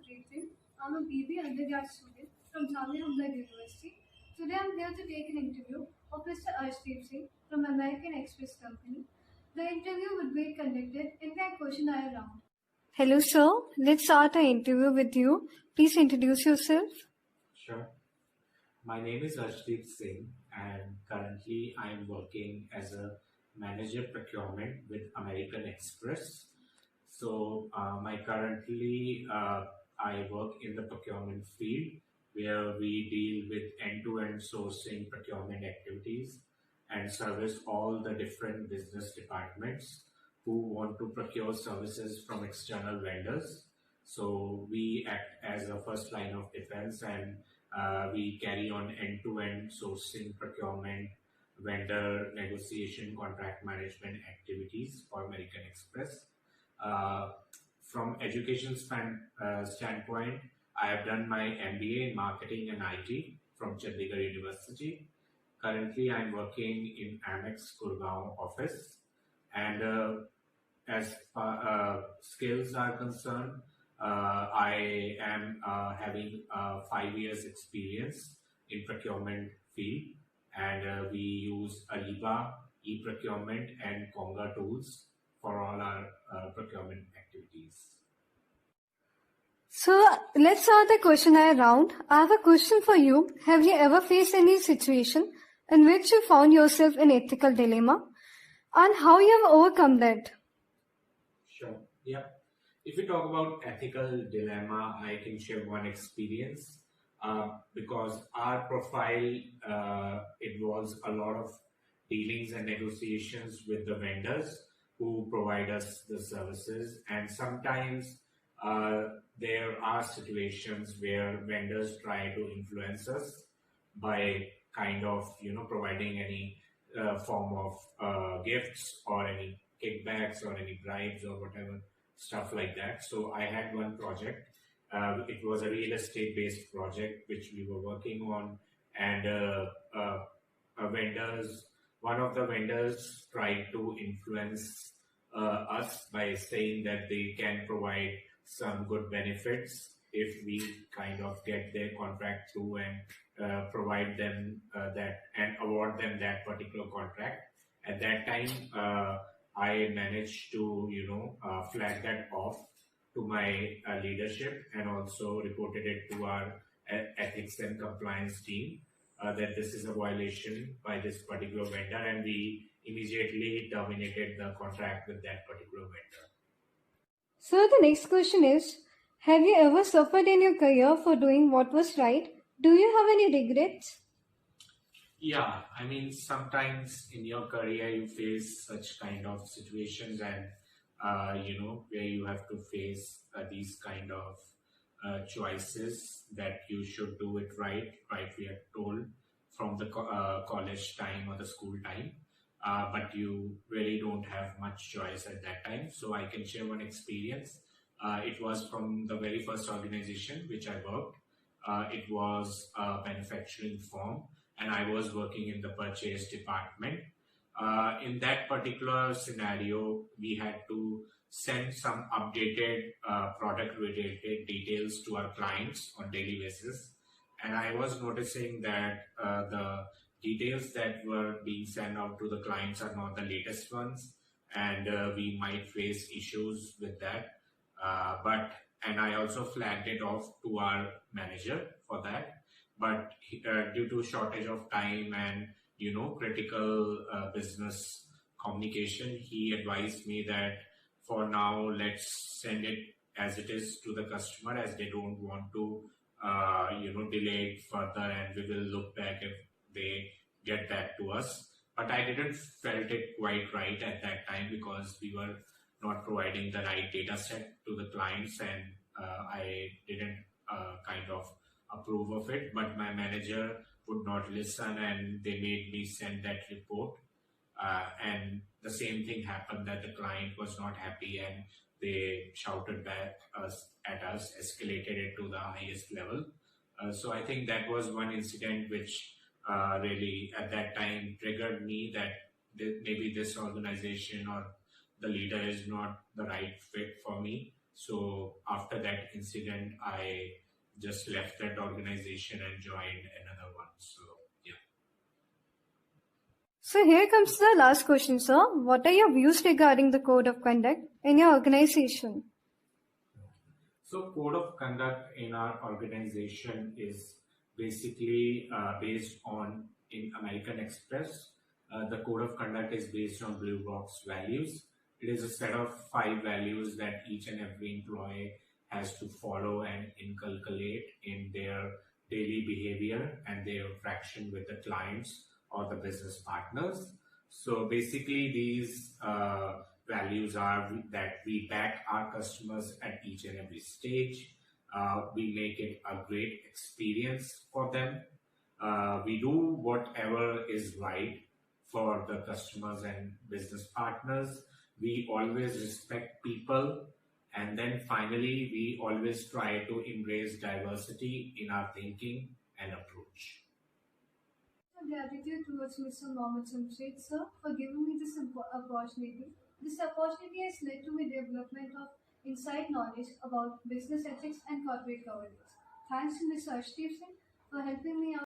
Navreet Thind. I'm a B.B.A undergrad student from Jamia Hamdard University. Today I'm here to take an interview of Mr.Arshdeep Singh from American Express Company. The interview would be conducted in that questionnaire round. Hello, sir. Let's start our interview with you. Please introduce yourself. Sure. My name is Arshdeep Singh, and currently I'm working as a manager procurement with American Express. So, I work in the procurement field where we deal with end-to-end sourcing procurement activities and service all the different business departments who want to procure services from external vendors. So we act as a first line of defense, and we carry on end-to-end sourcing, procurement, vendor negotiation, contract management activities for American Express. From education standpoint, I have done my MBA in marketing and IT from Chandigarh University. Currently, I'm working in Amex Gurgaon office, and as skills are concerned, I am having 5 years experience in procurement field, and we use Ariba, e-procurement, and Conga tools for all our procurement activities. So let's start the questionnaire round. I have a question for you. Have you ever faced any situation in which you found yourself in ethical dilemma, and how you have overcome that? Sure. Yeah. If we talk about ethical dilemma, I can share one experience because our profile involves a lot of dealings and negotiations with the vendors who provide us the services, and sometimes there are situations where vendors try to influence us by kind of providing any form of gifts or any kickbacks or any bribes or whatever stuff like that. So I had one project. It was a real estate based project which we were working on, and one of the vendors tried to influence us by saying that they can provide some good benefits if we kind of get their contract through and provide them that and award them that particular contract. At that time, I managed to flag that off to my leadership, and also reported it to our ethics and compliance team that this is a violation by this particular vendor, and we immediately terminated the contract with that particular vendor. So the next question is, have you ever suffered in your career for doing what was right? Do you have any regrets? Yeah, I mean, sometimes in your career you face such kind of situations, and where you have to face these kind of choices that you should do it right, we are told from the college time or the school time, but you really don't have much choice at that time. So I can share one experience. It was from the very first organization which I worked. It was a manufacturing firm, and I was working in the purchase department. In that particular scenario, we had to send some updated product related details to our clients on daily basis. And I was noticing that the details that were being sent out to the clients are not the latest ones, and we might face issues with that. And I also flagged it off to our manager for that. But due to shortage of time and critical business communication, he advised me that for now let's send it as it is to the customer, as they don't want to delay it further, and we will look back if they get that to us. But I didn't felt it quite right at that time because we were not providing the right data set to the clients, and I didn't kind of approve of it. But my manager would not listen, and they made me send that report. And the same thing happened, that the client was not happy, and they shouted back at us, escalated it to the highest level. So I think that was one incident which really at that time triggered me that maybe this organization or the leader is not the right fit for me. So after that incident, I just left that organization and joined another one. So yeah. So here comes the last question, sir. What are your views regarding the code of conduct in your organization? So code of conduct in our organization is basically based on in American Express. The code of conduct is based on blue box values. It is a set of 5 values that each and every employee has to follow and inculcate in their daily behavior and their interaction with the clients or the business partners. So basically, these values are that we back our customers at each and every stage. We make it a great experience for them. We do whatever is right for the customers and business partners. We always respect people. And then finally, we always try to embrace diversity in our thinking and approach. Gratitude towards Mr. Mohammed Jamshed, sir, for giving me this opportunity. This opportunity has led to my development of inside knowledge about business ethics and corporate governance. Thanks to Mr. Arshdeep Singh for helping me out.